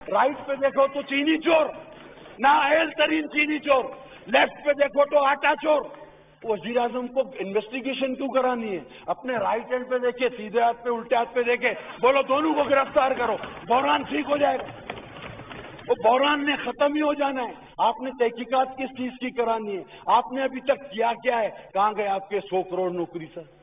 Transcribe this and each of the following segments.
Right पे देखो तो चीनी चोर, नाअहल तरीन चीनी चोर, लेफ्ट पे देखो तो आटा चोर। वजीर आजम को इन्वेस्टिगेशन क्यों करानी है? अपने राइट हैंड पे देखे, सीधे हाथ पे, उल्टे हाथ पे देखे, बोलो दोनों को गिरफ्तार करो, बहरान ठीक हो जाएगा। वो बहरान ने खत्म ही हो जाना है। आपने तहकीकात किस चीज की करानी है? आपने अभी तक किया क्या है? कहां गए आपके 100 करोड़ नौकरी सर?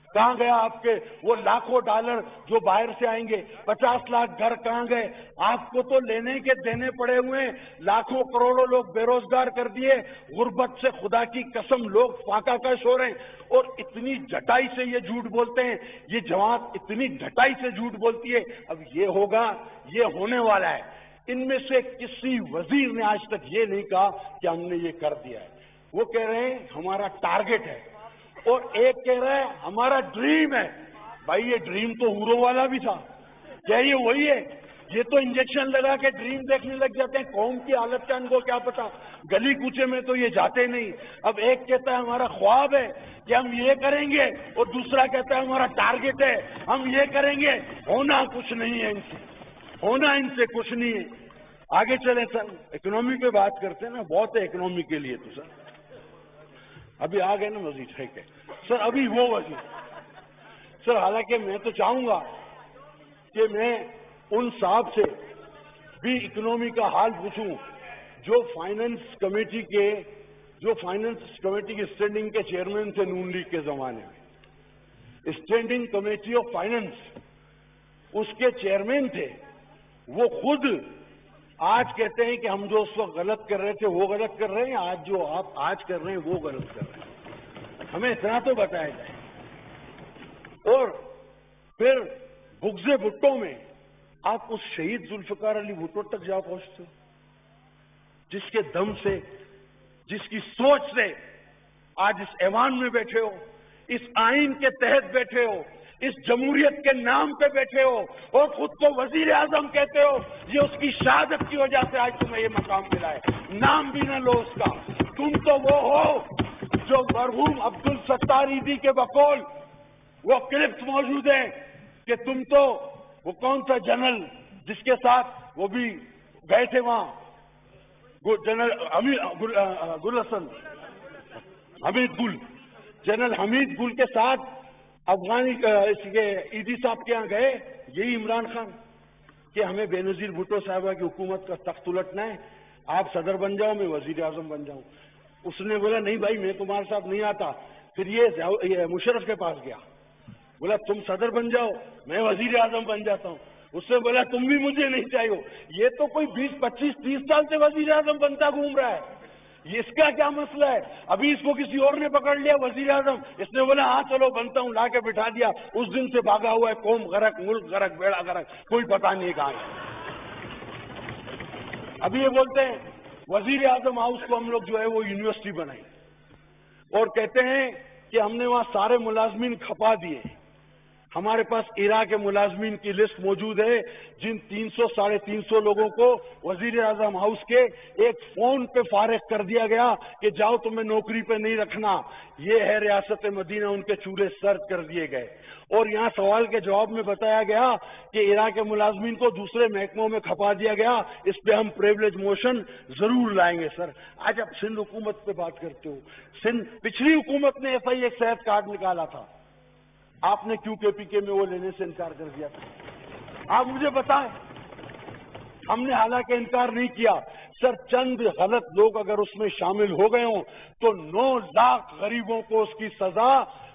कहां गया आपके वो लाखों डॉलर जो बाहर से आएंगे? 50 लाख घर कहां गए? आपको तो लेने के देने पड़े हुए हैं। लाखों करोड़ों लोग बेरोजगार कर दिए। गुर्बत से खुदा की कसम लोग फाका कश हो रहे हैं। और इतनी ढटाई से ये झूठ बोलते हैं, ये जमात इतनी ढटाई से झूठ बोलती है। अब ये होगा, ये होने वाला है। इनमें से किसी वजीर ने आज तक ये नहीं कहा कि हमने ये कर दिया है। वो कह रहे हैं हमारा टारगेट है, और एक कह रहा है हमारा ड्रीम है। भाई ये ड्रीम तो हूरों वाला भी था, क्या ये वही है? ये तो इंजेक्शन लगा के ड्रीम देखने लग जाते हैं। कौम की हालत का इनको क्या पता? गली कूचे में तो ये जाते नहीं। अब एक कहता है हमारा ख्वाब है कि हम ये करेंगे, और दूसरा कहता है हमारा टारगेट है हम ये करेंगे। होना कुछ नहीं है इनसे, होना इनसे कुछ नहीं है। आगे चले सर, इकोनॉमी पे बात करते हैं ना, बहुत है इकोनॉमी के लिए तो सर। अभी आ गए ना वजीर, ठीक है सर। अभी वो वजीर सर, हालांकि मैं तो चाहूंगा कि मैं उन साहब से भी इकोनॉमी का हाल पूछूं जो फाइनेंस कमेटी की स्टैंडिंग के चेयरमैन थे नून लीग के जमाने में। स्टैंडिंग कमेटी ऑफ फाइनेंस उसके चेयरमैन थे। वो खुद आज कहते हैं कि हम जो उस वक्त गलत कर रहे थे वो गलत कर रहे हैं, आज जो आप आज कर रहे हैं वो गलत कर रहे हैं। हमें इतना तो बताया जाए। और फिर बुग़्ज़े भुट्टो में आप उस शहीद जुल्फ़िकार अली भुट्टो तक जा पहुंचते हो, जिसके दम से, जिसकी सोच से आज इस ऐवान में बैठे हो, इस आइन के तहत बैठे हो, इस जमहूरियत के नाम पे बैठे हो, और खुद को वजीर आजम कहते हो। ये उसकी शहादत की वजह से आज तुम्हें ये मकाम मिला है। नाम भी न लो उसका। तुम तो वो हो जो मरहूम अब्दुल सत्तार ईदी के बकौल वो क्लिप्स मौजूद हैं कि तुम तो वो कौन सा जनरल जिसके साथ वो भी गए थे वहां, जनरल गुल हसन हमीद गुल, जनरल हमीद गुल के साथ अफगानी इसके ईदी साहब के यहाँ गए, यही इमरान खान, कि हमें बेनजीर भुट्टो साहबा की हुकूमत का तख्त उलटना है, आप सदर बन जाओ, मैं वजीर आजम बन जाऊं। उसने बोला नहीं भाई मैं तुम्हारे साथ नहीं आता। फिर ये मुशर्रफ के पास गया, बोला तुम सदर बन जाओ, मैं वजीर आजम बन जाता हूं। उसने बोला तुम भी मुझे नहीं चाहिए। ये तो कोई 20, 25, 30 साल से वजीर आजम बनता घूम रहा है, इसका क्या मसला है? अभी इसको किसी और ने पकड़ लिया वजीर आजम, इसने बोला हाँ चलो बनता हूं, ला के बिठा दिया। उस दिन से भागा हुआ है। कौम गरक, मुल्क गरक, बेड़ा गरक, कोई पता नहीं कहां है। अभी ये बोलते हैं वजीर आजम हाउस को हम लोग जो है वो यूनिवर्सिटी बनाई, और कहते हैं कि हमने वहां सारे मुलाजमीन खपा दिए। हमारे पास इराक के मुलाजमीन की लिस्ट मौजूद है, जिन 300, 350 लोगों को वजीर आजम हाउस के एक फोन पे फारिग कर दिया गया कि जाओ तुम्हें नौकरी पे नहीं रखना। ये है रियासत मदीना, उनके चूल्हे सर्द कर दिए गए। और यहाँ सवाल के जवाब में बताया गया कि इराक के मुलाजमीन को दूसरे महकमों में खपा दिया गया। इस पे हम प्रिविलेज मोशन जरूर लाएंगे। सर आज आप सिंध हुकूमत पे बात करते हो। सिंध पिछली हुकूमत ने ऐसा ही एक सेहत कार्ड निकाला था, आपने क्यों केपीके में वो लेने से इनकार कर दिया था? आप मुझे बताएं। हमने हालांकि इनकार नहीं किया सर, चंद गलत लोग अगर उसमें शामिल हो गए हों तो 9 लाख गरीबों को उसकी सजा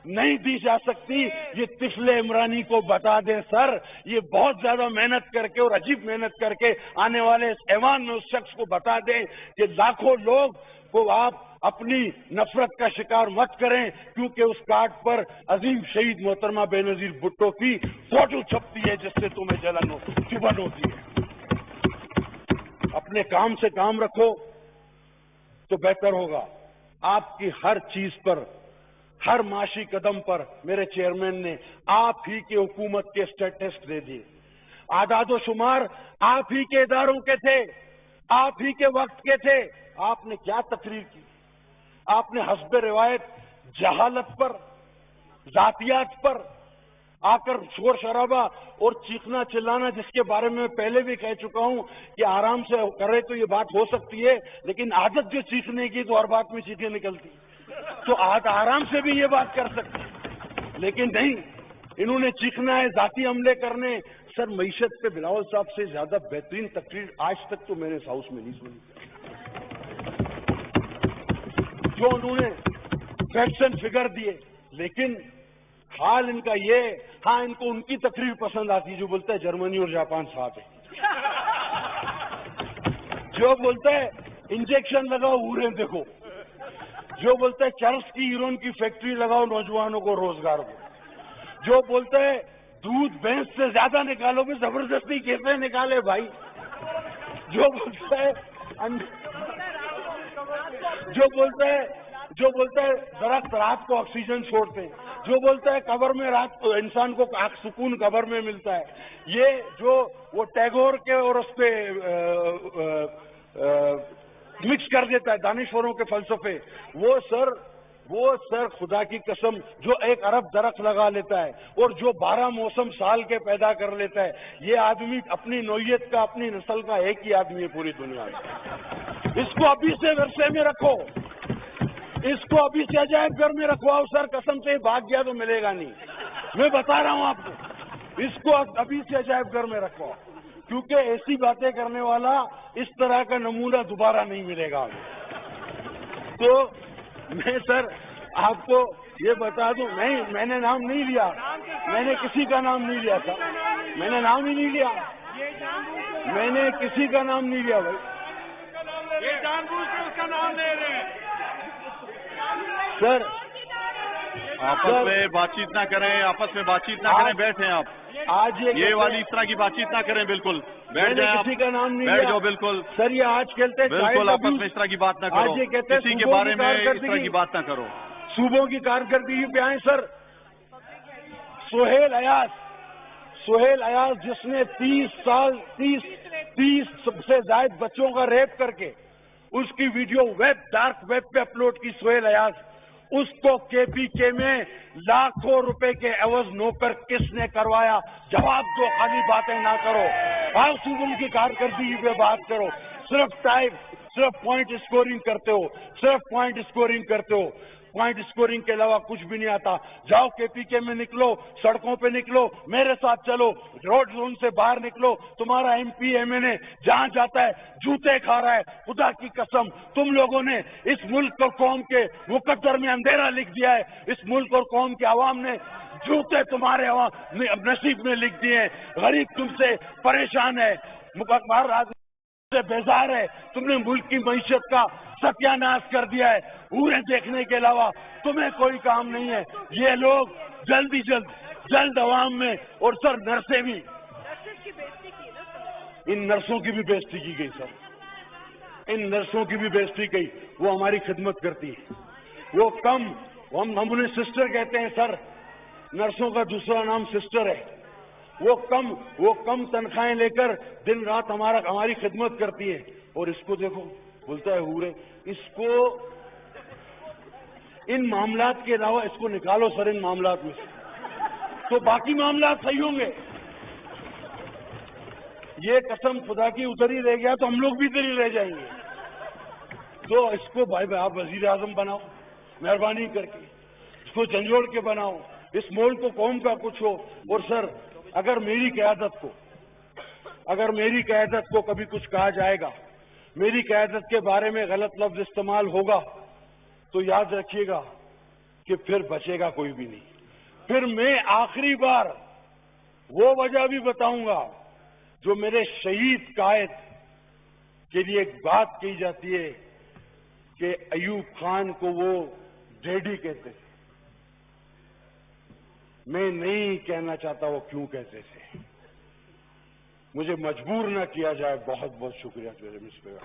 नहीं दी जा सकती। ये तिफले इमरानी को बता दें सर, ये बहुत ज्यादा मेहनत करके और अजीब मेहनत करके आने वाले इस ऐवान में उस शख्स को बता दें कि लाखों लोग को आप अपनी नफरत का शिकार मत करें, क्योंकि उस कार्ड पर अजीम शहीद मोहतरमा बेनजीर भुट्टो की फोटो छपती है, जिससे तुम्हें जलन चुभन होती है। अपने काम से काम रखो तो बेहतर होगा। आपकी हर चीज पर, हर माशी कदम पर मेरे चेयरमैन ने आप ही के हुकूमत के स्टेटिस्टिक्स दे दिए। आदादो शुमार आप ही के इदारों के थे, आप ही के वक्त के थे। आपने क्या तकरीर की? आपने हस्बे रिवायत जहालत पर, जातियात पर, आकर शोर शराबा और चीखना चिल्लाना, जिसके बारे में मैं पहले भी कह चुका हूं कि आराम से करे तो ये बात हो सकती है, लेकिन आदत जो चीखने की तो हर बात में चीखें निकलती, तो आराम से भी ये बात कर सकते, लेकिन नहीं, इन्होंने चीखना है, जाती हमले करने। सर, मईशत पे बिलावल साहब से ज्यादा बेहतरीन तकरीर आज तक तो मैंने इस हाउस में नहीं सुनी। जो उन्होंने फैक्ट्स एंड फिगर दिए, लेकिन हाल इनका ये, हाँ, इनको उनकी तकरीर पसंद आती है जो बोलता है जर्मनी और जापान साथ है, जो बोलता है इंजेक्शन लगाओ उड़े देखो, जो बोलता है चरस की हीरोइन की फैक्ट्री लगाओ नौजवानों को रोजगार दो, जो बोलता है दूध भैंस से ज्यादा निकालोगे, जबरदस्ती कैसे निकाले भाई, जो बोलता है दरख्त रात को ऑक्सीजन छोड़ते हैं, जो बोलता है कब्र में रात को इंसान को सुकून कब्र में मिलता है, ये जो वो टैगोर के और उस पे मिक्स कर देता है दानिश्वरों के फलसफे, वो सर खुदा की कसम, जो 1 अरब दरख्त लगा लेता है और जो 12 मौसम साल के पैदा कर लेता है, ये आदमी अपनी नौयत का, अपनी नस्ल का एक ही आदमी है पूरी दुनिया में। इसको अभी से वर्षे में रखो, इसको अभी से अजायब घर में रखवाओ सर, कसम से भाग गया तो मिलेगा नहीं, मैं बता रहा हूं आपको, इसको अभी से अजायब घर में रखवाओ, क्योंकि ऐसी बातें करने वाला इस तरह का नमूना दोबारा नहीं मिलेगा। तो मैं सर आपको ये बता दूं, नहीं, मैंने नाम नहीं लिया, मैंने किसी का नाम नहीं लिया था, मैंने नाम ही नहीं लिया, मैंने किसी का नाम नहीं लिया भाई, ये जानबूझ के उसका नाम ले रहे हैं। सर आपस में बातचीत ना करें, आपस में बातचीत ना करें, बैठे आप, आज ये वाली इस तरह की बातचीत ना करें, बिल्कुल बैठ जाए आप, किसी का नाम नहीं बैठ लिया। जाओ, बिल्कुल सर ये आज खेलते हैं बिल्कुल, आपस में इस तरह की बात ना करो, आज ये कहते हैं किसी के सूबों बारे की में इस कारकर्दगी, तरह की बात ना करो। सूबों की कारकर्दगी पे आए सर, सोहेल अयाज जिसने 30 से ज्यादा बच्चों का रेप करके उसकी वीडियो डार्क वेब पे अपलोड की, सोहेल अयाज, उसको केपीके में लाखों रुपए के एवज नौकर किसने करवाया? जवाब दो, खाली बातें ना करो, आओ सूबों की कारकर्दगी पे बात करो। सिर्फ पॉइंट स्कोरिंग करते हो, पॉइंट स्कोरिंग के अलावा कुछ भी नहीं आता। जाओ केपीके में निकलो, सड़कों पे निकलो, मेरे साथ चलो, रोड जोन से बाहर निकलो, तुम्हारा एमपी एमएनए जहां जाता है जूते खा रहा है। खुदा की कसम, तुम लोगों ने इस मुल्क और कौम के मुकद्दर में अंधेरा लिख दिया है। इस मुल्क और कौम के अवाम ने जूते तुम्हारे नसीब में लिख दिए हैं। गरीब तुमसे परेशान है, से बेजार है, तुमने मुल्क की मईशत का सत्यानाश कर दिया है। पूरे देखने के अलावा तुम्हें कोई काम नहीं है। ये लोग जल्द अवाम में, और सर नर्सें भी, इन नर्सों की भी बेइज्जती की गई सर, इन नर्सों की भी बेइज्जती की। वो हमारी खिदमत करती है, वो कम, हम उन्हें सिस्टर कहते हैं सर, नर्सों का दूसरा नाम सिस्टर है। वो कम तनख्वाहें लेकर दिन रात हमारी खिदमत करती है, और इसको देखो, बोलता है हूरे। इसको इन मामलात के अलावा इसको निकालो सर इन मामलात में से, तो बाकी मामलात सही होंगे। ये कसम खुदा की उधर ही रह गया तो हम लोग भी इधर ही रह जाएंगे। तो इसको भाई आप वजीर आजम बनाओ, मेहरबानी करके इसको झंझोड़ के बनाओ, इस मुल्क को कौम का कुछ हो। और सर अगर मेरी क़यादत को कभी कुछ कहा जाएगा, मेरी क़यादत के बारे में गलत लफ्ज इस्तेमाल होगा, तो याद रखिएगा कि फिर बचेगा कोई भी नहीं। फिर मैं आखिरी बार वो वजह भी बताऊंगा जो मेरे शहीद कायद के लिए एक बात कही जाती है कि अयूब खान को वो डैडी कहते थे। मैं नहीं कहना चाहता वो क्यों कहते थे, मुझे मजबूर ना किया जाए। बहुत बहुत शुक्रिया मेरे मिस्टर।